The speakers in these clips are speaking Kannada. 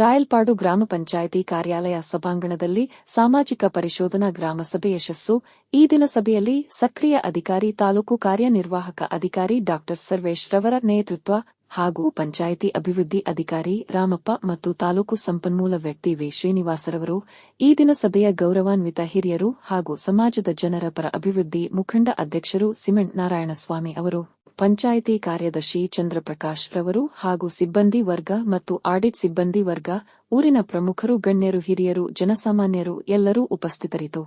ರಾಯಲ್ಪಾಡು ಗ್ರಾಮ ಪಂಚಾಯಿತಿ ಕಾರ್ಯಾಲಯ ಸಭಾಂಗಣದಲ್ಲಿ ಸಾಮಾಜಿಕ ಪರಿಶೋಧನಾ ಗ್ರಾಮ ಸಭೆ ಯಶಸ್ಸು. ಈ ದಿನ ಸಭೆಯಲ್ಲಿ ಸಕ್ರಿಯ ಅಧಿಕಾರಿ ತಾಲೂಕು ಕಾರ್ಯನಿರ್ವಾಹಕ ಅಧಿಕಾರಿ ಡಾ ಸರ್ವೇಶ್ ರವರ ನೇತೃತ್ವ ಹಾಗೂ ಪಂಚಾಯಿತಿ ಅಭಿವೃದ್ಧಿ ಅಧಿಕಾರಿ ರಾಮಪ್ಪ ಮತ್ತು ತಾಲೂಕು ಸಂಪನ್ಮೂಲ ವ್ಯಕ್ತಿ ವಿ ಶ್ರೀನಿವಾಸರವರು. ಈ ದಿನ ಸಭೆಯ ಗೌರವಾನ್ವಿತ ಹಿರಿಯರು ಹಾಗೂ ಸಮಾಜದ ಜನರ ಪರ ಅಭಿವೃದ್ಧಿ ಮುಖಂಡ ಅಧ್ಯಕ್ಷರು ಸಿಮೆಂಟ್ ನಾರಾಯಣಸ್ವಾಮಿ ಅವರು, ಪಂಚಾಯಿತಿ ಕಾರ್ಯದರ್ಶಿ ಚಂದ್ರಪ್ರಕಾಶ್ ರವರು ಹಾಗೂ ಸಿಬ್ಬಂದಿ ವರ್ಗ ಮತ್ತು ಆಡಿಟ್ ಸಿಬ್ಬಂದಿ ವರ್ಗ, ಊರಿನ ಪ್ರಮುಖರು, ಗಣ್ಯರು, ಹಿರಿಯರು, ಜನಸಾಮಾನ್ಯರು ಎಲ್ಲರೂ ಉಪಸ್ಥಿತರಿದ್ದರು.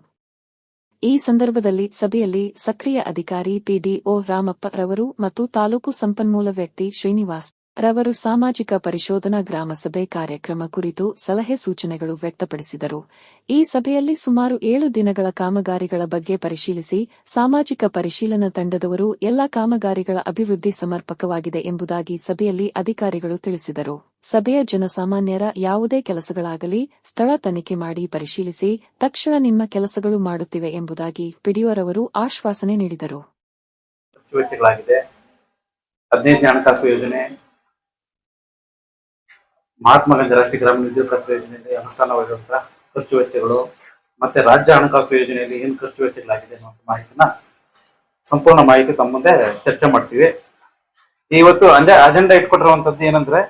ಈ ಸಂದರ್ಭದಲ್ಲಿ ಸಭೆಯಲ್ಲಿ ಸಕ್ರಿಯ ಅಧಿಕಾರಿ ಪಿಡಿಒ ರಾಮಪ್ಪ ರವರು ಮತ್ತು ತಾಲೂಕು ಸಂಪನ್ಮೂಲ ವ್ಯಕ್ತಿ ಶ್ರೀನಿವಾಸ್ ರವರು ಸಾಮಾಜಿಕ ಪರಿಶೋಧನಾ ಗ್ರಾಮ ಸಭೆ ಕಾರ್ಯಕ್ರಮ ಕುರಿತು ಸಲಹೆ ಸೂಚನೆಗಳು ವ್ಯಕ್ತಪಡಿಸಿದರು. ಈ ಸಭೆಯಲ್ಲಿ ಸುಮಾರು 7 ದಿನಗಳ ಕಾಮಗಾರಿಗಳ ಬಗ್ಗೆ ಪರಿಶೀಲಿಸಿ, ಸಾಮಾಜಿಕ ಪರಿಶೀಲನಾ ತಂಡದವರು ಎಲ್ಲಾ ಕಾಮಗಾರಿಗಳ ಅಭಿವೃದ್ಧಿ ಸಮರ್ಪಕವಾಗಿದೆ ಎಂಬುದಾಗಿ ಸಭೆಯಲ್ಲಿ ಅಧಿಕಾರಿಗಳು ತಿಳಿಸಿದರು. ಸಭೆಯ ಜನಸಾಮಾನ್ಯರ ಯಾವುದೇ ಕೆಲಸಗಳಾಗಲಿ ಸ್ಥಳ ತನಿಖೆ ಮಾಡಿ ಪರಿಶೀಲಿಸಿ ತಕ್ಷಣ ನಿಮ್ಮ ಕೆಲಸಗಳು ಮಾಡುತ್ತಿವೆ ಎಂಬುದಾಗಿ ಪಿಡಿಒರವರು ಆಶ್ವಾಸನೆ ನೀಡಿದರು. 15ನೇ ಹಣಕಾಸು ಯೋಜನೆ, ಮಹಾತ್ಮ ಗಾಂಧಿ ರಾಷ್ಟ್ರೀಯ ಗ್ರಾಮೀಣ ಉದ್ಯೋಗ ಖಾತ್ರಿ ಯೋಜನೆಯಲ್ಲಿ ಅನುಷ್ಠಾನವಾಗಿರುವಂತಹ ಖರ್ಚು ವೆಚ್ಚಗಳು ಮತ್ತೆ ರಾಜ್ಯ ಹಣಕಾಸು ಯೋಜನೆಯಲ್ಲಿ ಏನು ಖರ್ಚು ವೆಚ್ಚಗಳಾಗಿದೆ ಅನ್ನುವಂಥ ಮಾಹಿತಿನ ಸಂಪೂರ್ಣ ಮಾಹಿತಿ ತಮ್ಮ ಮುಂದೆ ಚರ್ಚೆ ಮಾಡ್ತೀವಿ. ಇವತ್ತು ಅಜೆಂಡಾ ಇಟ್ಕೊಟ್ಟಿರುವಂತದ್ದು ಏನಂದ್ರೆ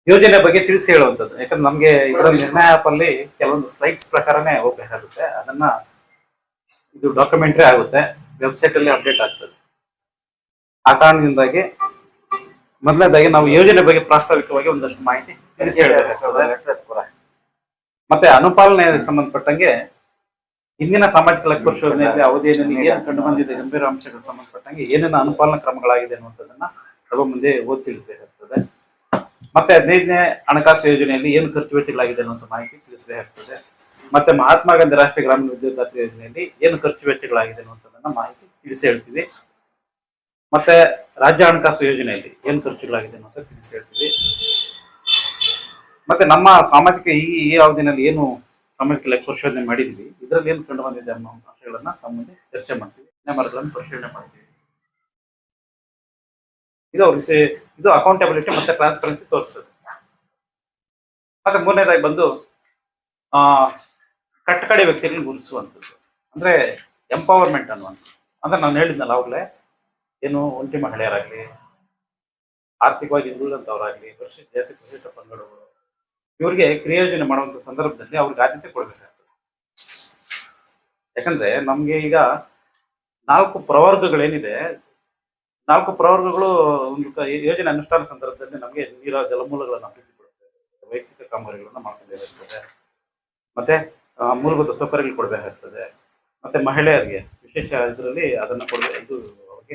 ಯೋಜನೆ ಬಗ್ಗೆ ತಿಳಿಸಿ ಹೇಳುವಂಥದ್ದು. ಯಾಕಂದ್ರೆ ನಮ್ಗೆ ಇದರಲ್ಲಿ ನಿರ್ಣಯ ಆಪ್ ಅಲ್ಲಿ ಕೆಲವೊಂದು ಸ್ಲೈಡ್ಸ್ ಪ್ರಕಾರನೇ ಹೋಗ್ಬೇಕಾಗುತ್ತೆ. ಅದನ್ನ ಇದು ಡಾಕ್ಯುಮೆಂಟ್ರಿ ಆಗುತ್ತೆ, ವೆಬ್ಸೈಟ್ ಅಲ್ಲಿ ಅಪ್ಡೇಟ್ ಆಗ್ತದೆ. ಆ ಕಾರಣದಿಂದಾಗಿ ಮೊದಲನೇದಾಗಿ ನಾವು ಯೋಜನೆ ಬಗ್ಗೆ ಪ್ರಾಸ್ತಾವಿಕವಾಗಿ ಒಂದಷ್ಟು ಮಾಹಿತಿ ತಿಳಿಸಿ ಹೇಳಬೇಕಾಗ್ತದೆ. ಮತ್ತೆ ಅನುಪಾಲನೆ ಸಂಬಂಧಪಟ್ಟಂಗೆ ಇಂದಿನ ಸಾಮಾಜಿಕ ಲಕ್ಷ್ಯ ಪರಿಶೋಧನೆಯಲ್ಲಿ ಅವಧಿಯಲ್ಲಿ ಏನು ಕಂಡು ಬಂದಿದೆ ಗಂಭೀರ ಅಂಶಗಳಿಗೆ ಸಂಬಂಧಪಟ್ಟಂಗೆ ಏನೇನು ಅನುಪಾಲನಾ ಕ್ರಮಗಳಾಗಿದೆ ಅನ್ನುವಂಥದ್ದನ್ನ ಸಭೆ ಮುಂದೆ ಓದಿ ತಿಳಿಸಬೇಕಾಗ್ತದೆ. ಮತ್ತೆ 15ನೇ ಹಣಕಾಸು ಯೋಜನೆಯಲ್ಲಿ ಏನು ಖರ್ಚು ವೆಚ್ಚಗಳಾಗಿದೆ ಅನ್ನುವಂಥ ಮಾಹಿತಿ ತಿಳಿಸಬೇಕಾಗ್ತದೆ. ಮತ್ತೆ ಮಹಾತ್ಮ ಗಾಂಧಿ ರಾಷ್ಟ್ರೀಯ ಗ್ರಾಮೀಣ ಉದ್ಯೋಗ ಖಾತ್ರಿ ಯೋಜನೆಯಲ್ಲಿ ಏನು ಖರ್ಚು ವೆಚ್ಚಗಳಾಗಿದೆ ಅನ್ನುವಂಥದ್ದನ್ನ ಮಾಹಿತಿ ತಿಳಿಸಿ ಹೇಳ್ತೀವಿ. ಮತ್ತೆ ರಾಜ್ಯ ಹಣಕಾಸು ಯೋಜನೆಯಲ್ಲಿ ಏನು ಖರ್ಚುಗಳಾಗಿದೆ ಅಂತ ತಿಳಿಸಿ ಹೇಳ್ತೀವಿ. ಮತ್ತೆ ನಮ್ಮ ಸಾಮಾಜಿಕ ಈ ಅವಧಿನಲ್ಲಿ ಏನು ಸಾಮಾಜಿಕ ಲೆಕ್ಕ ಪರಿಶೋಧನೆ ಮಾಡಿದ್ವಿ, ಇದರಲ್ಲಿ ಏನು ಕಂಡು ಬಂದಿದೆ ಅನ್ನೋ ಅಂಶಗಳನ್ನ ತಮ್ಮ ಮುಂದೆ ಚರ್ಚೆ ಮಾಡ್ತೀವಿ, ಮರಗಳನ್ನು ಪರಿಶೀಲನೆ ಮಾಡ್ತೀವಿ. ಇದು ಅಕೌಂಟಬಿಲಿಟಿ ಮತ್ತೆ ಟ್ರಾನ್ಸ್ಪರೆನ್ಸಿ ತೋರಿಸ್ತದೆ. ಮತ್ತೆ ಮೂರನೇದಾಗಿ ಬಂದು ಕಟ್ಟಕಡೆ ವ್ಯಕ್ತಿಗಳನ್ನ ಗುರುತಿಸುವಂಥದ್ದು, ಅಂದ್ರೆ ಎಂಪವರ್ಮೆಂಟ್ ಅನ್ನುವಂಥದ್ದು. ಅಂದ್ರೆ ನಾನು ಹೇಳಿದ್ನಲ್ಲ ಅವಾಗಲೇ, ಏನು ಒಂಟಿ ಮಹಿಳೆಯರಾಗ್ಲಿ, ಆರ್ಥಿಕವಾಗಿ ಹಿಂದುಳಿದಂಥವರಾಗ್ಲಿ, ಜಾತಿ ಪರಿಶಿಷ್ಟ ಪಂಗಡಗಳು, ಇವರಿಗೆ ಕ್ರಿಯೋಜನೆ ಮಾಡುವಂಥ ಸಂದರ್ಭದಲ್ಲಿ ಅವ್ರಿಗೆ ಆದ್ಯತೆ ಕೊಡಬೇಕಾಗ್ತದೆ. ಯಾಕಂದ್ರೆ ನಮ್ಗೆ ಈಗ 4 ಪ್ರವರ್ಗಗಳೇನಿದೆ, 4 ಪ್ರವರ್ಗಗಳು ಒಂದು ಯೋಜನೆ ಅನುಷ್ಠಾನ ಸಂದರ್ಭದಲ್ಲಿ ನಮಗೆ ನೀರ ಜಲಮೂಲಗಳನ್ನು ಅಭಿವೃದ್ಧಿಪಡಿಸ್ತದೆ, ವೈಯಕ್ತಿಕ ಕಾಮಗಾರಿಗಳನ್ನ ಮಾಡ್ಕೊಬೇಕಾಗ್ತದೆ, ಮತ್ತೆ ಮೂಲಭೂತ ಸೌಕರ್ಯಗಳು ಕೊಡಬೇಕಾಗ್ತದೆ, ಮತ್ತೆ ಮಹಿಳೆಯರಿಗೆ ವಿಶೇಷ ಇದರಲ್ಲಿ ಅದನ್ನ ಇದು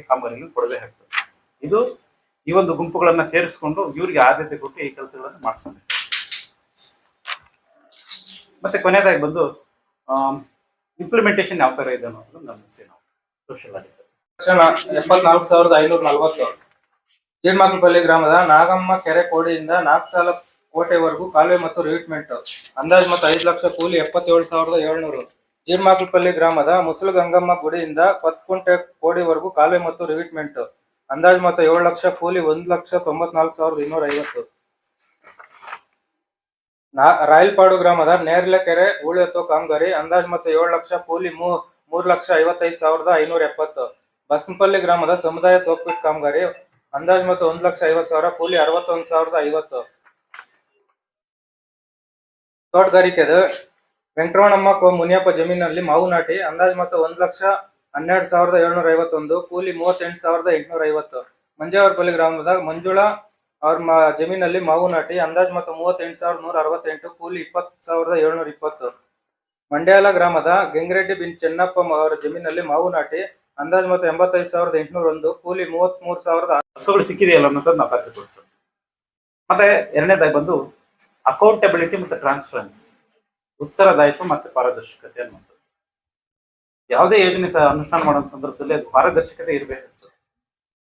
ಕಾಮಗಾರಿಗಳನ್ನು ಕೊಡಬೇಕಾಗ್ತದೆ. ಇದು ಈ ಒಂದು ಗುಂಪುಗಳನ್ನ ಸೇರಿಸಿಕೊಂಡು ಇವರಿಗೆ ಆದ್ಯತೆ ಕೊಟ್ಟು ಈ ಕೆಲಸಗಳನ್ನು ಮಾಡಿಸ್ಕೊಂಡು, ಮತ್ತೆ ಕೊನೆಯದಾಗಿ ಬಂದು ಇಂಪ್ಲಿಮೆಂಟೇಷನ್ ಯಾವ ತರ ಇದೆ ಅನ್ನೋದು ಗಮನಿಸಿ ನಾವು ಸೋಷಿಯಲ್ ಆಗಿದೆ. 74,540 ಜೀರ್ಮಾಕಲ್ಪಲ್ಲಿ ಗ್ರಾಮದ ನಾಗಮ್ಮ ಕೆರೆ ಕೋಡಿಯಿಂದ 4 ಸಾಲ ಕೋಟೆವರೆಗೂ ಕಾಲುವೆ ಮತ್ತು ರಿವಿಟ್ಮೆಂಟ್, ಅಂದಾಜು ಮತ್ತು 5 ಲಕ್ಷ ಕೂಲಿ 77,700. ಜೀರ್ಮಾಕಲ್ಪಲ್ಲಿ ಗ್ರಾಮದ ಮುಸಲು ಗಂಗಮ್ಮ ಗುಡಿಯಿಂದ ಕೊತ್ಕುಂಟೆ ಕೋಡಿವರೆಗೂ ಕಾಲುವೆ ಮತ್ತು ರಿವಿಟ್ಮೆಂಟ್, ಅಂದಾಜು ಮತ್ತು 7 ಲಕ್ಷ ಕೂಲಿ 1,94,250. ರಾಯಲ್ಪಾಡು ಗ್ರಾಮದ ನೇರ್ಲೆ ಕೆರೆ ಹೂಳೆತ್ತೋ ಕಾಮಗಾರಿ, ಅಂದಾಜು ಮತ್ತು 7 ಲಕ್ಷ ಕೂಲಿ 3,55,570. ಬಸ್ನಪಲ್ಲಿ ಗ್ರಾಮದ ಸಮುದಾಯ ಸೋಪ್ಪಿಟ್ ಕಾಮಗಾರಿ, ಅಂದಾಜು ಮತ್ತು 1,50,000 ಕೂಲಿ 61,050. ತೋಟಗಾರಿಕೆದ ವೆಂಕಟರಮಣಮ್ಮ ಮುನಿಯಪ್ಪ ಜಮೀನಲ್ಲಿ ಮಾವು ನಾಟಿ, ಅಂದಾಜು ಮತ್ತು 1,12,751 ಕೂಲಿ 38,850. ಮಂಜೇವರಪಲ್ಲಿ ಗ್ರಾಮದ ಮಂಜುಳಾ ಅವ್ರ ಜಮೀನಲ್ಲಿ ಮಾವು ನಾಟಿ, ಅಂದಾಜು ಮತ್ತು 38,168 ಕೂಲಿ 20,720. ಮಂಡ್ಯಾಲ ಗ್ರಾಮದ ಗಂಗಿರೆಡ್ಡಿ ಬಿನ್ ಚೆನ್ನಪ್ಪ ಅವರ ಜಮೀನಲ್ಲಿ ಮಾವು ನಾಟಿ, ಅಂದಾಜು ಮತ್ತು 85,801 ಕೂಲಿ 33,000 ಸಿಕ್ಕಿದೆಯಲ್ಲ ಅನ್ನೋದನ್ನ ನಾವು ಖಾತ್ರಿಪಡಿಸ್ತೇವೆ. ಮತ್ತೆ ಎರಡನೇದಾಗಿ ಬಂದು ಅಕೌಂಟಬಿಲಿಟಿ ಮತ್ತು ಟ್ರಾನ್ಸ್ಪರೆನ್ಸಿ, ಉತ್ತರದಾಯಿತ್ವ ಮತ್ತು ಪಾರದರ್ಶಕತೆ ಅನ್ನುವಂಥದ್ದು. ಯಾವುದೇ ಯೋಜನೆ ಅನುಷ್ಠಾನ ಮಾಡುವ ಸಂದರ್ಭದಲ್ಲಿ ಅದು ಪಾರದರ್ಶಕತೆ ಇರಬೇಕಾಗ್ತದೆ.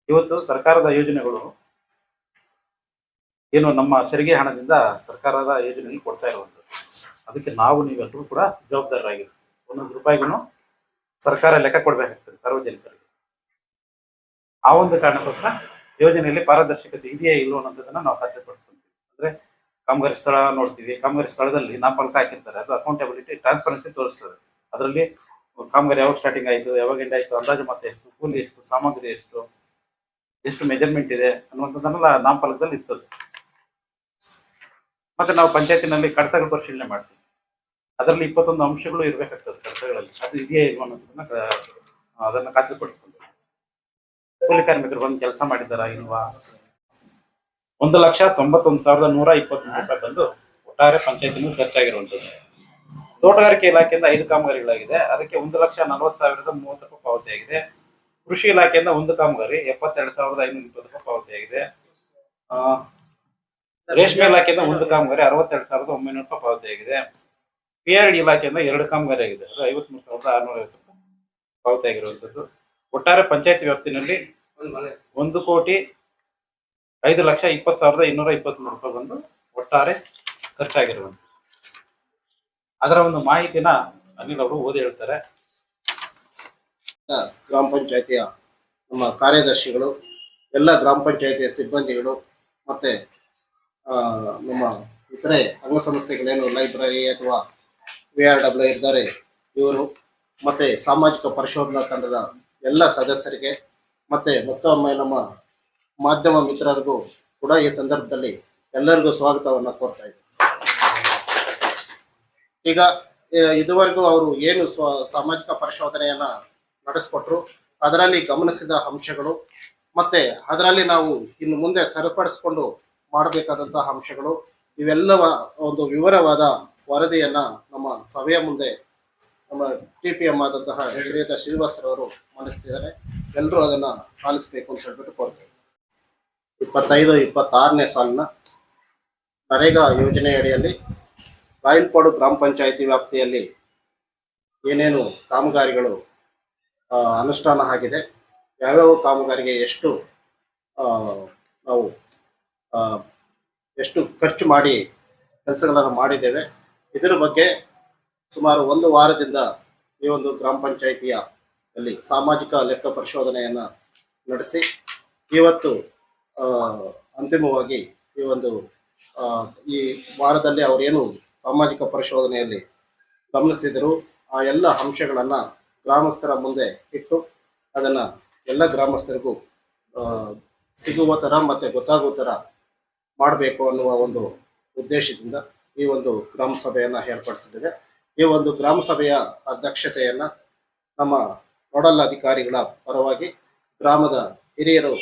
ಇವತ್ತು ಸರ್ಕಾರದ ಯೋಜನೆಗಳು ಏನು ನಮ್ಮ ತೆರಿಗೆ ಹಣದಿಂದ ಸರ್ಕಾರದ ಯೋಜನೆಯನ್ನು ಕೊಡ್ತಾ ಇರುವಂಥದ್ದು, ಅದಕ್ಕೆ ನೀವೆಲ್ಲರೂ ಕೂಡ ಜವಾಬ್ದಾರರಾಗಿರ್ತೀವಿ. ಒಂದೊಂದು ರೂಪಾಯಿಗೂ ಸರ್ಕಾರ ಲೆಕ್ಕ ಕೊಡಬೇಕಾಗ್ತದೆ ಸಾರ್ವಜನಿಕರಿಗೆ. ಆ ಒಂದು ಕಾರಣಕ್ಕೋಸ್ಕರ ಯೋಜನೆಯಲ್ಲಿ ಪಾರದರ್ಶಕತೆ ಇದೆಯೇ ಇಲ್ಲೋ ಅನ್ನೋದನ್ನ ನಾವು ಖಾತ್ರಿಪಡಿಸ್ಕೊಂತೀವಿ. ಅಂದ್ರೆ ಕಾಮಗಾರಿ ಸ್ಥಳ ನೋಡ್ತೀವಿ. ಕಾಮಗಾರಿ ಸ್ಥಳದಲ್ಲಿ ನಾಮಫಲಕ ಹಾಕಿರ್ತಾರೆ, ಅದು ಅಕೌಂಟಬಿಲಿಟಿ ಟ್ರಾನ್ಸ್ಪರೆನ್ಸಿ ತೋರಿಸ್ತದೆ. ಅದರಲ್ಲಿ ಕಾಮಗಾರಿ ಯಾವಾಗ ಸ್ಟಾರ್ಟಿಂಗ್ ಆಯಿತು, ಯಾವಾಗ ಎಂಡ್ ಆಯಿತು, ಅಂದಾಜು ಮೊತ್ತ ಎಷ್ಟು, ಕೂಲಿ ಎಷ್ಟು, ಸಾಮಗ್ರಿ ಎಷ್ಟು ಮೆಜರ್ಮೆಂಟ್ ಇದೆ ಅನ್ನುವಂಥದ್ದನ್ನೆಲ್ಲ ನಾಮಫಲಕದಲ್ಲಿ ಇರ್ತದೆ. ಮತ್ತೆ ನಾವು ಪಂಚಾಯತಿನಲ್ಲಿ ಕಡತಗಳ ಪರಿಶೀಲನೆ ಮಾಡ್ತೀವಿ. ಅದರಲ್ಲಿ 21 ಅಂಶಗಳು ಇರಬೇಕಾಗ್ತದೆ ಕಡತಗಳಲ್ಲಿ. ಅದು ಇದೆಯಾ ಇಲ್ವಾ ಅನ್ನೋದನ್ನ ಅದನ್ನು ಖಾತ್ರಿಪಡಿಸ್ಕೊಂತೀವಿ. ಕೂಲಿ ಕಾರ್ಮಿಕರು ಬಂದು ಕೆಲಸ ಮಾಡಿದ್ದಾರಾ ಇಲ್ವಾ. 1,91,123 ರೂಪಾಯಿ ಬಂದು ಒಟ್ಟಾರೆ ಪಂಚಾಯತಿನೂ ಖರ್ಚಾಗಿರುವಂಥದ್ದು. ತೋಟಗಾರಿಕೆ ಇಲಾಖೆಯಿಂದ 5 ಕಾಮಗಾರಿಗಳಾಗಿದೆ, ಅದಕ್ಕೆ 1,40,030 ರೂಪಾಯಿ ಪಾವತಿಯಾಗಿದೆ. ಕೃಷಿ ಇಲಾಖೆಯಿಂದ 1 ಕಾಮಗಾರಿ 72,520 ರೂಪಾಯಿ ಪಾವತಿಯಾಗಿದೆ. ರೇಷ್ಮೆ ಇಲಾಖೆಯಿಂದ 1 ಕಾಮಗಾರಿ 62,900 ರೂಪಾಯಿ ಪಾವತಿಯಾಗಿದೆ. PRD ಇಲಾಖೆಯಿಂದ 2 ಕಾಮಗಾರಿ ಆಗಿದೆ, ಅದು 53,650 ರೂಪಾಯಿ ಪಾವತಿಯಾಗಿರುವಂಥದ್ದು. ಒಟ್ಟಾರೆ ಪಂಚಾಯತಿ ವ್ಯಾಪ್ತಿನಲ್ಲಿ 1,05,20,223 ರೂಪಾಯಿ ಬಂದು ಒಟ್ಟಾರೆ ಖರ್ಚಾಗಿರುವಂಥದ್ದು. ಅದರ ಒಂದು ಮಾಹಿತಿನ ಅನಿಲ್ ಅವರು ಓದಿ ಹೇಳ್ತಾರೆ. ಗ್ರಾಮ ಪಂಚಾಯತಿಯ ನಮ್ಮ ಕಾರ್ಯದರ್ಶಿಗಳು, ಎಲ್ಲ ಗ್ರಾಮ ಪಂಚಾಯತಿಯ ಸಿಬ್ಬಂದಿಗಳು, ಮತ್ತೆ ನಮ್ಮ ಇತರೆ ಅಂಗಸಂಸ್ಥೆಗಳೇನು ಲೈಬ್ರರಿ ಅಥವಾ VRW ಇದ್ದಾರೆ ಇವರು, ಮತ್ತೆ ಸಾಮಾಜಿಕ ಪರಿಶೋಧನಾ ತಂಡದ ಎಲ್ಲ ಸದಸ್ಯರಿಗೆ, ಮತ್ತೆ ಮತ್ತೊಮ್ಮೆ ನಮ್ಮ ಮಾಧ್ಯಮ ಮಿತ್ರರಿಗೂ ಕೂಡ ಈ ಸಂದರ್ಭದಲ್ಲಿ ಎಲ್ಲರಿಗೂ ಸ್ವಾಗತವನ್ನು ಕೋರ್ತಾ ಇದ್ದೀನಿ. ಈಗ ಇದುವರೆಗೂ ಅವರು ಏನು ಸಾಮಾಜಿಕ ಪರಿಶೋಧನೆಯನ್ನ ನಡೆಸ್ಕೊಟ್ರು, ಅದರಲ್ಲಿ ಗಮನಿಸಿದ ಅಂಶಗಳು, ಮತ್ತೆ ಅದರಲ್ಲಿ ನಾವು ಇನ್ನು ಮುಂದೆ ಸರಿಪಡಿಸಿಕೊಂಡು ಮಾಡಬೇಕಾದಂತಹ ಅಂಶಗಳು, ಇವೆಲ್ಲವ ಒಂದು ವಿವರವಾದ ವರದಿಯನ್ನ ನಮ್ಮ ಸಭೆಯ ಮುಂದೆ ನಮ್ಮ TPM ಆದಂತಹ ಶ್ರೀಯುತ ಶ್ರೀನಿವಾಸರವರು ಮಂಡಿಸ್ತಿದ್ದಾರೆ. ಎಲ್ಲರೂ ಅದನ್ನ ಪಾಲಿಸಬೇಕು ಅಂತ ಹೇಳ್ಬಿಟ್ಟು ಕೋರ್ತೇವೆ. 25-26ನೇ ಸಾಲಿನ ನರೇಗಾ ಯೋಜನೆ ಅಡಿಯಲ್ಲಿ ರಾಯಲ್ಪಾಡು ಗ್ರಾಮ ಪಂಚಾಯಿತಿ ವ್ಯಾಪ್ತಿಯಲ್ಲಿ ಏನೇನು ಕಾಮಗಾರಿಗಳು ಅನುಷ್ಠಾನ ಆಗಿದೆ, ಯಾವ್ಯಾವ ಕಾಮಗಾರಿಗೆ ಎಷ್ಟು ಖರ್ಚು ಮಾಡಿ ಕೆಲಸಗಳನ್ನು ಮಾಡಿದ್ದೇವೆ, ಇದರ ಬಗ್ಗೆ ಸುಮಾರು 1 ವಾರದಿಂದ ಈ ಒಂದು ಗ್ರಾಮ ಪಂಚಾಯಿತಿಯ ಅಲ್ಲಿ ಸಾಮಾಜಿಕ ಲೆಕ್ಕ ಪರಿಶೋಧನೆಯನ್ನು ನಡೆಸಿ ಇವತ್ತು ಅಂತಿಮವಾಗಿ ಈ ವಾರದಲ್ಲಿ ಅವರೇನು ಸಾಮಾಜಿಕ ಪರಿಶೋಧನೆಯಲ್ಲಿ ಗಮನಿಸಿದರು ಆ ಎಲ್ಲ ಅಂಶಗಳನ್ನು ಗ್ರಾಮಸ್ಥರ ಮುಂದೆ ಇಟ್ಟು ಅದನ್ನು ಎಲ್ಲ ಗ್ರಾಮಸ್ಥರಿಗೂ ಸಿಗುವ ಥರ ಮತ್ತು ಗೊತ್ತಾಗುವ ಥರ ಮಾಡಬೇಕು ಅನ್ನುವ ಒಂದು ಉದ್ದೇಶದಿಂದ ಈ ಒಂದು ಗ್ರಾಮ ಸಭೆಯನ್ನು ಏರ್ಪಡಿಸಿದ್ದೇವೆ. ಈ ಒಂದು ಗ್ರಾಮ ಸಭೆಯ ಅಧ್ಯಕ್ಷತೆಯನ್ನು ನಮ್ಮ ನೋಡಲ್ ಅಧಿಕಾರಿಗಳ ಪರವಾಗಿ ಗ್ರಾಮದ ಹಿರಿಯರು,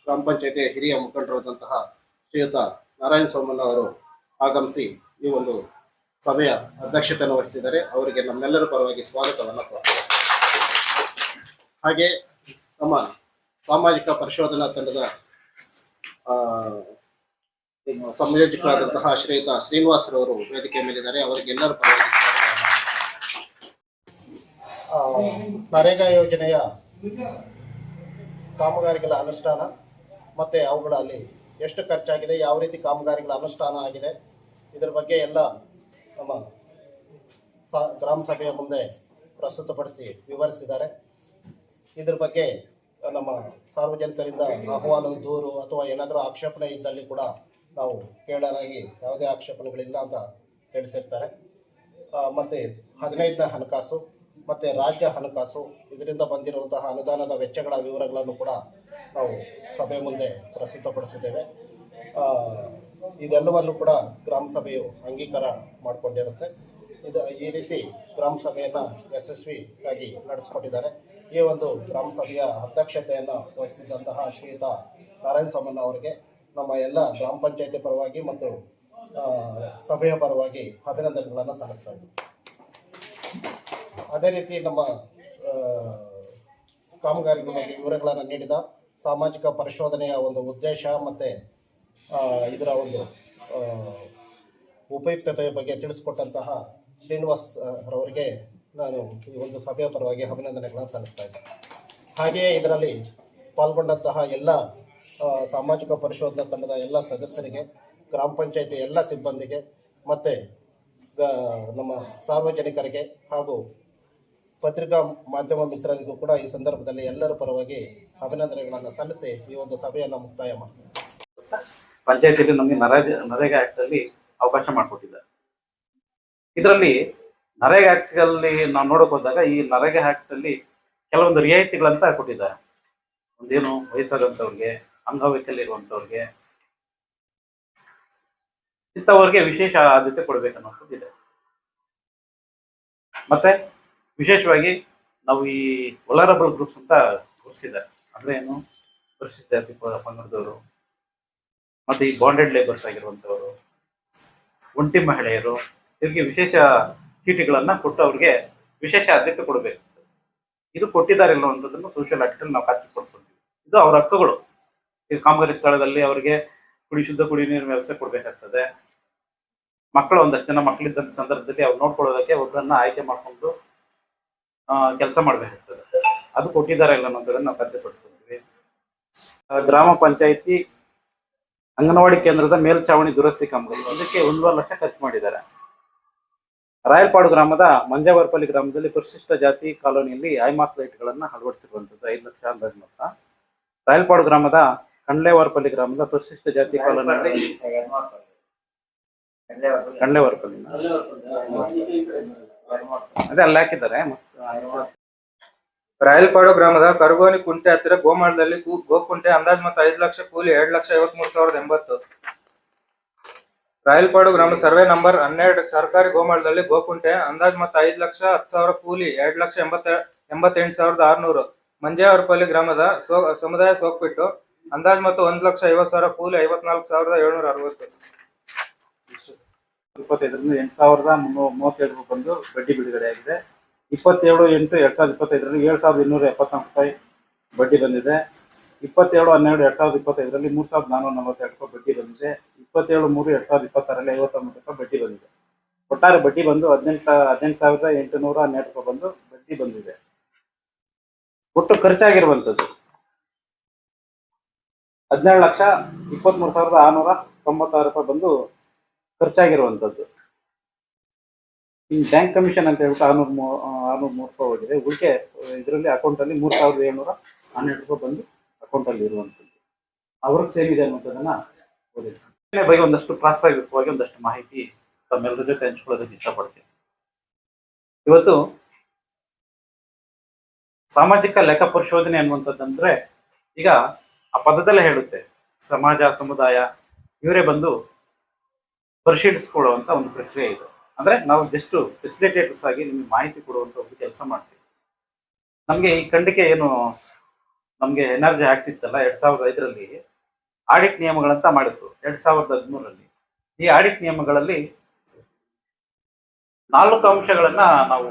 ಗ್ರಾಮ ಪಂಚಾಯತಿಯ ಹಿರಿಯ ಮುಖಂಡರಾದಂತಹ ಶ್ರೀಯುತ ನಾರಾಯಣ ಸೋಮಣ್ಣ ಅವರು ಆಗಮಿಸಿ ಈ ಒಂದು ಸಭೆಯ ಅಧ್ಯಕ್ಷತೆಯನ್ನು ವಹಿಸಿದ್ದಾರೆ. ಅವರಿಗೆ ನಮ್ಮೆಲ್ಲರ ಪರವಾಗಿ ಸ್ವಾಗತವನ್ನು ಕೊಡ್ತೇವೆ. ಹಾಗೆ ನಮ್ಮ ಸಾಮಾಜಿಕ ಪರಿಶೋಧನಾ ತಂಡದ ಸಂಯೋಜಕರಾದಂತಹ ಶ್ರೀಯುತ ಶ್ರೀನಿವಾಸರವರು ವೇದಿಕೆ ಮೇಲಿದ್ದಾರೆ. ಅವರಿಗೆಲ್ಲರ ಪರವಾಗಿ ನರೇಗಾ ಯೋಜನೆಯ ಕಾಮಗಾರಿಗಳ ಅನುಷ್ಠಾನ ಮತ್ತು ಅವುಗಳಲ್ಲಿ ಎಷ್ಟು ಖರ್ಚಾಗಿದೆ, ಯಾವ ರೀತಿ ಕಾಮಗಾರಿಗಳ ಅನುಷ್ಠಾನ ಆಗಿದೆ, ಇದರ ಬಗ್ಗೆ ಎಲ್ಲ ನಮ್ಮ ಗ್ರಾಮ ಸಭೆಯ ಮುಂದೆ ಪ್ರಸ್ತುತಪಡಿಸಿ ವಿವರಿಸಿದ್ದಾರೆ. ಇದ್ರ ಬಗ್ಗೆ ನಮ್ಮ ಸಾರ್ವಜನಿಕರಿಂದ ಅಹವಾಲು, ದೂರು ಅಥವಾ ಏನಾದರೂ ಆಕ್ಷೇಪಣೆ ಇದ್ದಲ್ಲಿ ಕೂಡ ನಾವು ಕೇಳಲಾಗಿ ಯಾವುದೇ ಆಕ್ಷೇಪಣೆಗಳಿಲ್ಲ ಅಂತ ತಿಳಿಸಿರ್ತಾರೆ. ಮತ್ತು 15ನೇ ಹಣಕಾಸು ಮತ್ತು ರಾಜ್ಯ ಹಣಕಾಸು, ಇದರಿಂದ ಬಂದಿರುವಂತಹ ಅನುದಾನದ ವೆಚ್ಚಗಳ ವಿವರಗಳನ್ನು ಕೂಡ ನಾವು ಸಭೆ ಮುಂದೆ ಪ್ರಸ್ತುತಪಡಿಸಿದ್ದೇವೆ. ಇದೆಲ್ಲವನ್ನು ಕೂಡ ಗ್ರಾಮ ಸಭೆಯು ಅಂಗೀಕಾರ ಮಾಡಿಕೊಂಡಿರುತ್ತೆ. ಈ ರೀತಿ ಗ್ರಾಮ ಸಭೆಯನ್ನು ಯಶಸ್ವಿಯಾಗಿ ನಡೆಸಿಕೊಟ್ಟಿದ್ದಾರೆ. ಈ ಒಂದು ಗ್ರಾಮ ಸಭೆಯ ಅಧ್ಯಕ್ಷತೆಯನ್ನು ವಹಿಸಿದಂತಹ ಶ್ರೀಯುತ ನಾರಾಯಣ ಸೋಮಣ್ಣ ಅವರಿಗೆ ನಮ್ಮ ಎಲ್ಲ ಗ್ರಾಮ ಪಂಚಾಯತಿ ಪರವಾಗಿ ಮತ್ತು ಸಭೆಯ ಪರವಾಗಿ ಅಭಿನಂದನೆಗಳನ್ನು ಸಲ್ಲಿಸ್ತಾ ಇದ್ದೀವಿ. ಅದೇ ರೀತಿ ನಮ್ಮ ಕಾಮಗಾರಿಗಳ ಬಗ್ಗೆ ವಿವರಗಳನ್ನು ನೀಡಿದ ಸಾಮಾಜಿಕ ಪರಿಶೋಧನೆಯ ಒಂದು ಉದ್ದೇಶ ಮತ್ತು ಇದರ ಒಂದು ಉಪಯುಕ್ತತೆಯ ಬಗ್ಗೆ ತಿಳಿಸ್ಕೊಟ್ಟಂತಹ ಶ್ರೀನಿವಾಸ್ ರವರಿಗೆ ನಾನು ಈ ಒಂದು ಸಭೆಯ ಪರವಾಗಿ ಅಭಿನಂದನೆಗಳನ್ನು ಸಲ್ಲಿಸ್ತಾ ಇದ್ದೇನೆ. ಹಾಗೆಯೇ ಇದರಲ್ಲಿ ಪಾಲ್ಗೊಂಡಂತಹ ಎಲ್ಲ ಸಾಮಾಜಿಕ ಪರಿಶೋಧನಾ ತಂಡದ ಎಲ್ಲ ಸದಸ್ಯರಿಗೆ, ಗ್ರಾಮ ಪಂಚಾಯತಿ ಎಲ್ಲ ಸಿಬ್ಬಂದಿಗೆ ಮತ್ತು ನಮ್ಮ ಸಾರ್ವಜನಿಕರಿಗೆ ಹಾಗೂ ಪತ್ರಿಕಾ ಮಾಧ್ಯಮ ಮಿತ್ರರಿಗೂ ಕೂಡ ಈ ಸಂದರ್ಭದಲ್ಲಿ ಎಲ್ಲರ ಪರವಾಗಿ ಅಭಿನಂದನೆಗಳನ್ನು ಸಲ್ಲಿಸಿ ಈ ಒಂದು ಸಭೆಯನ್ನು ಮುಕ್ತಾಯ ಮಾಡ್ತೇನೆ. ಪಂಚಾಯತಿಯಲ್ಲಿ ನಮಗೆ ನರೇಗಾ ಆಕ್ಟ್ ಅಲ್ಲಿ ಅವಕಾಶ ಮಾಡಿಕೊಟ್ಟಿದ್ದಾರೆ. ಇದರಲ್ಲಿ ನರೇಗಾ ಆಕ್ಟ್ ಅಲ್ಲಿ ನಾವು ನೋಡಕ್ ಹೋದಾಗ ಈ ನರೇಗಾ ಆಕ್ಟ್ ಅಲ್ಲಿ ಕೆಲವೊಂದು ರಿಯಾಯಿತಿಗಳಂತ ಕೊಟ್ಟಿದ್ದಾರೆ. ಒಂದೇನು ವಯಸ್ಸಾದಂಥವ್ರಿಗೆ, ಅಂಗವೈಕಲ್ಯ ಇರುವಂತವ್ರಿಗೆ, ಇಂಥವ್ರಿಗೆ ವಿಶೇಷ ಆದ್ಯತೆ ಕೊಡ್ಬೇಕನ್ನೋಂಥದ್ದು ಇದೆ. ಮತ್ತೆ ವಿಶೇಷವಾಗಿ ನಾವು ಈ ವಲರಬಲ್ ಗ್ರೂಪ್ಸ್ ಅಂತ ಗುರುತಿಸಿದ್ದಾರೆ. ಅಂದ್ರೆ ಏನು, ಪರಿಶಿಷ್ಟ ಜಾತಿ ಪಂಗಡದವರು, ಮತ್ತೆ ಈ ಬಾಂಡೆಡ್ ಲೇಬರ್ಸ್ ಆಗಿರುವಂತವರು, ಒಂಟಿ ಮಹಿಳೆಯರು, ಇವರಿಗೆ ವಿಶೇಷ ಚೀಟಿಗಳನ್ನ ಕೊಟ್ಟು ಅವ್ರಿಗೆ ವಿಶೇಷ ಆದ್ಯತೆ ಕೊಡಬೇಕು. ಇದು ಕೊಟ್ಟಿದ್ದಾರೆ ಅನ್ನುವಂಥದ್ದನ್ನು ಸೋಷಿಯಲ್ ಆಕ್ಟ್ ಅಲ್ಲಿ ನಾವು ಖಾತ್ರಿಪಡಿಸ್ಕೊಳ್ತೀವಿ. ಇದು ಅವರ ಹಕ್ಕುಗಳು. ಈಗ ಕಾಮಗಾರಿ ಸ್ಥಳದಲ್ಲಿ ಅವರಿಗೆ ಶುದ್ಧ ಕುಡಿ ನೀರಿನ ವ್ಯವಸ್ಥೆ ಕೊಡಬೇಕಾಗ್ತದೆ. ಮಕ್ಕಳು ಒಂದಷ್ಟು ಜನ ಮಕ್ಕಳಿದ್ದಂಥ ಸಂದರ್ಭದಲ್ಲಿ ಅವ್ರು ನೋಡ್ಕೊಳ್ಳೋದಕ್ಕೆ ಒಬ್ಬರನ್ನ ಆಯ್ಕೆ ಮಾಡಿಕೊಂಡು ಕೆಲಸ ಮಾಡಬೇಕಾಗ್ತದೆ. ಅದು ಕೊಟ್ಟಿದ್ದಾರೆ ಇಲ್ಲ ಅನ್ನೋದನ್ನ ನಾವು ಖಾತ್ರಿಪಡಿಸ್ಕೊಳ್ತೀವಿ. ಗ್ರಾಮ ಪಂಚಾಯಿತಿ ಅಂಗನವಾಡಿ ಕೇಂದ್ರದ ಮೇಲ್ಛಾವಣಿ ದುರಸ್ತಿ ಕಾಮಗಾರಿ ಇದಕ್ಕೆ 1.5 ಲಕ್ಷ ಖರ್ಚು ಮಾಡಿದ್ದಾರೆ. ರಾಯಲ್ಪಾಡು ಗ್ರಾಮದ ಮಂಜಾವರಪಲ್ಲಿ ಗ್ರಾಮದಲ್ಲಿ ಪರಿಶಿಷ್ಟ ಜಾತಿ ಕಾಲೋನಿಯಲ್ಲಿ ಐಮಾಸ್ ಲೈಟ್ಗಳನ್ನು ಅಳವಡಿಸಿರುವಂಥದ್ದು 5 ಲಕ್ಷ ಅಂದಾಜು ಮೊತ್ತ. ರಾಯಲ್ಪಾಡು ಗ್ರಾಮದ ಕಂಡ್ಲೇವಾರಪಲ್ಲಿ ಗ್ರಾಮದ ಪರಿಶಿಷ್ಟ ಜಾತಿ ಕಾಲೋನಿಯಲ್ಲಿ ಕಂಡ್ಲೇವಾರಪಲ್ಲಿ ಅದೇ ಅಲ್ಲಿ ಹಾಕಿದ್ದಾರೆ. ರಾಯಲ್ಪಾಡು ಗ್ರಾಮದ ಕರಗೋನಿ ಕುಂಟೆ ಹತ್ತಿರ ಗೋಮಾಳದಲ್ಲಿ ಗೋಕುಂಟೆ ಅಂದಾಜು ಮೊತ್ತ 5 ಲಕ್ಷ, ಕೂಲಿ 2,53,080. ರಾಯಲ್ಪಾಡು ಗ್ರಾಮ ಸರ್ವೆ ನಂಬರ್ 12 ಸರ್ಕಾರಿ ಗೋಮಾಳದಲ್ಲಿ ಗೋಕುಂಟೆ ಅಂದಾಜು ಮೊತ್ತ 5,10,000, ಕೂಲಿ 2,88,600. ಮಂಜಾವರಪಲ್ಲಿ ಗ್ರಾಮದ ಸಮುದಾಯ ಸೋಕ್ಬಿಟ್ಟು ಅಂದಾಜು ಮೊತ್ತ 1,50,000, ಕೂಲಿ 54,760. 25ರಿಂದ 8,337 ಬಂದು ಬಡ್ಡಿ ಬಿಡುಗಡೆ ಆಗಿದೆ. 27/8/2025ರಲ್ಲಿ 7,274 ರೂಪಾಯಿ ಬಡ್ಡಿ ಬಂದಿದೆ. 27/12/2025ರಲ್ಲಿ 3,442 ರೂಪಾಯಿ ಬಡ್ಡಿ ಬಂದಿದೆ. 27/3/2026ರಲ್ಲಿ 59 ರೂಪಾಯಿ ಬಡ್ಡಿ ಬಂದಿದೆ. ಒಟ್ಟಾರೆ ಬಡ್ಡಿ ಬಂದು 18,812 ರೂಪಾಯಿ ಬಂದು ಬಡ್ಡಿ ಬಂದಿದೆ. ಒಟ್ಟು ಖರ್ಚಾಗಿರುವಂಥದ್ದು 17,23,696 ರೂಪಾಯಿ ಬಂದು ಖರ್ಚಾಗಿರುವಂಥದ್ದು. ಬ್ಯಾಂಕ್ ಕಮಿಷನ್ ಅಂತ ಹೇಳ್ಬಿಟ್ಟು 603 ರೂಪಾಯಿ ಹೋಗಿದೆ. ಉಳಿಕೆ ಇದರಲ್ಲಿ ಅಕೌಂಟಲ್ಲಿ 3,712 ರೂಪಾಯಿ ಬಂದು ಅಕೌಂಟಲ್ಲಿ ಇರುವಂಥದ್ದು. ಅವ್ರಿಗೆ ಸೇರಿದೆ ಅನ್ನುವಂಥದ್ದನ್ನ ಓದಿದೆ ಬಗ್ಗೆ ಒಂದಷ್ಟು ಪ್ರಾಸ್ತಾವಿಕವಾಗಿ ಒಂದಷ್ಟು ಮಾಹಿತಿ ತಮ್ಮೆಲ್ಲರ ಜೊತೆ ಹಂಚ್ಕೊಳ್ಳೋದಕ್ಕೆ ಇಷ್ಟಪಡ್ತೀನಿ. ಇವತ್ತು ಸಾಮಾಜಿಕ ಲೆಕ್ಕ ಪರಿಶೋಧನೆ ಅನ್ನುವಂಥದ್ದಂದ್ರೆ ಈಗ ಆ ಪದದಲ್ಲೇ ಹೇಳುತ್ತೆ, ಸಮಾಜ, ಸಮುದಾಯ ಇವರೇ ಬಂದು ಪರಿಶೀಲಿಸಿಕೊಳ್ಳುವಂತ ಒಂದು ಪ್ರಕ್ರಿಯೆ ಇದು. ಅಂದ್ರೆ ನಾವು ಜಸ್ಟ್ ಫೆಸಿಲಿಟೇಟರ್ಸ್ ಆಗಿ ನಿಮ್ಗೆ ಮಾಹಿತಿ ಕೊಡುವಂತ ಒಂದು ಕೆಲಸ ಮಾಡ್ತೀವಿ. ನಮ್ಗೆ ಈ ಖಂಡಿಕೆ ಏನು ನಮ್ಗೆ ಎನರ್ಜಿ ಆಕ್ಟ್ ಇತ್ತಲ್ಲ 2005ರಲ್ಲಿ ಆಡಿಟ್ ನಿಯಮಗಳಂತ ಮಾಡಿದ್ರು. 2013ರಲ್ಲಿ ಈ ಆಡಿಟ್ ನಿಯಮಗಳಲ್ಲಿ 4 ಅಂಶಗಳನ್ನ ನಾವು